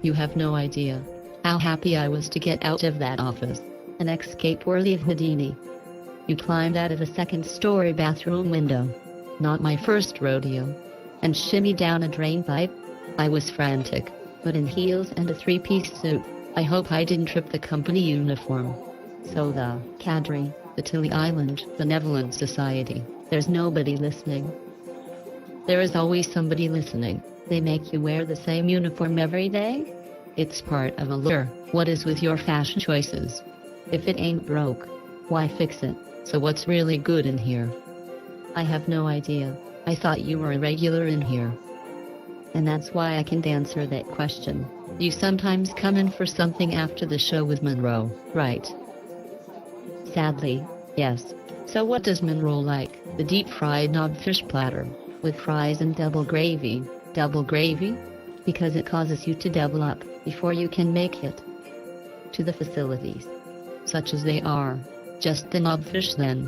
You have no idea how happy I was to get out of that office. An escape worthy of Houdini. You climbed out of a second-story bathroom window. Not my first rodeo. And shimmied down a drain pipe. I was frantic, but in heels and a three-piece suit. I hope I didn't trip the company uniform. So the cadre, the Tilly Island Benevolent Society, there's nobody listening. There is always somebody listening. They make you wear the same uniform every day? It's part of a lure. What is with your fashion choices? If it ain't broke, why fix it? So what's really good in here? I have no idea. I thought you were a regular in here. And that's why I can't answer that question. You sometimes come in for something after the show with Monroe, right? Sadly, yes. So what does Monroe like? The deep-fried knobfish platter, with fries and double gravy. Double gravy? Because it causes you to double up before you can make it to the facilities. Such as they are. Just the knobfish then.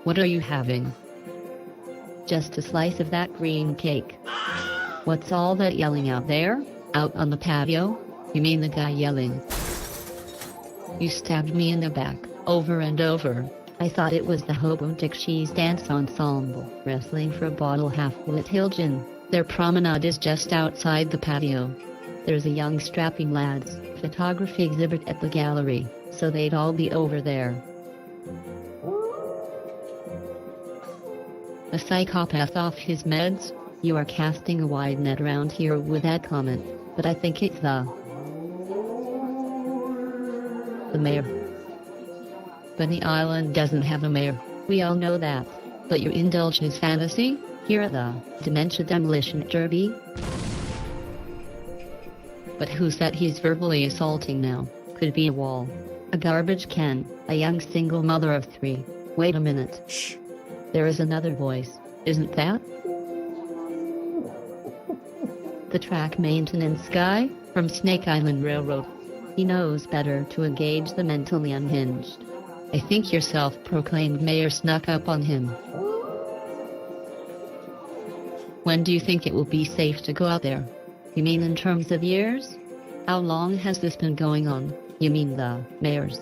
What are you having? Just a slice of that green cake. What's all that yelling out there? Out on the patio? You mean the guy yelling? You stabbed me in the back, over and over. I thought it was the Hobo Dixie's dance ensemble, wrestling for a bottle half-full at Hill Gin. Their promenade is just outside the patio. There's a young strapping lad's photography exhibit at the gallery, so they'd all be over there. A psychopath off his meds? You are casting a wide net around here with that comment, but I think it's the mayor. Bunny Island doesn't have a mayor, we all know that. But you indulge his fantasy, here at the Dementia Demolition Derby? But who's that he's verbally assaulting now? Could be a wall, a garbage can, a young single mother of 3. Wait a minute. Shh. There is another voice, isn't that? The track maintenance guy, from Snake Island Railroad. He knows better to engage the mentally unhinged. I think your self-proclaimed mayor snuck up on him. When do you think it will be safe to go out there? You mean in terms of years? How long has this been going on? You mean the mayor's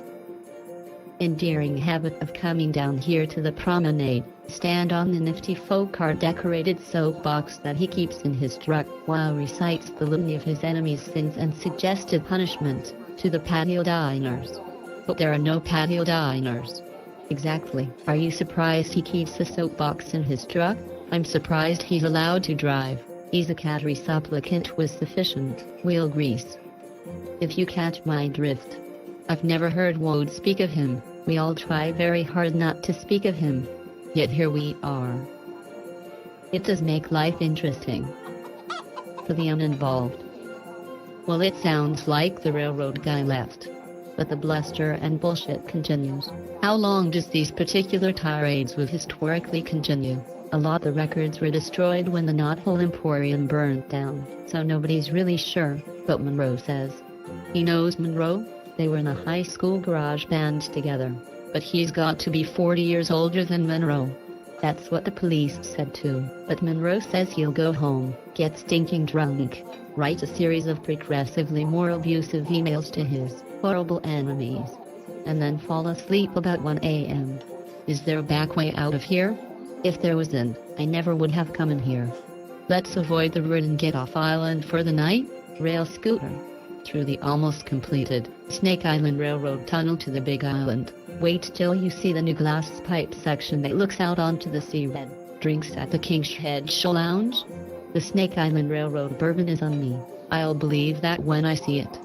endearing habit of coming down here to the promenade, stand on the nifty folk art decorated soapbox that he keeps in his truck while recites the litany of his enemies' sins and suggested punishment to the patio diners. But there are no patio diners. Exactly. Are you surprised he keeps the soapbox in his truck? I'm surprised he's allowed to drive. He's a cadre supplicant with sufficient wheel grease. If you catch my drift. I've never heard Woad speak of him. We all try very hard not to speak of him. Yet here we are. It does make life interesting. For the uninvolved. Well, it sounds like the railroad guy left. But the bluster and bullshit continues. How long does these particular tirades with historically continue? A lot. The records were destroyed when the Knothole Emporium burned down, so nobody's really sure, but Monroe says. He knows Monroe? They were in a high school garage band together. But he's got to be 40 years older than Monroe. That's what the police said too. But Monroe says he'll go home, get stinking drunk, write a series of progressively more abusive emails to his horrible enemies, and then fall asleep about 1 a.m. Is there a back way out of here? If there wasn't, I never would have come in here. Let's avoid the road and get off island for the night. Rail scooter. Through the almost completed Snake Island Railroad tunnel to the Big Island. Wait till you see the new glass pipe section that looks out onto the seabed. Drinks at the King's Head Show Lounge. The Snake Island Railroad bourbon is on me. I'll believe that when I see it.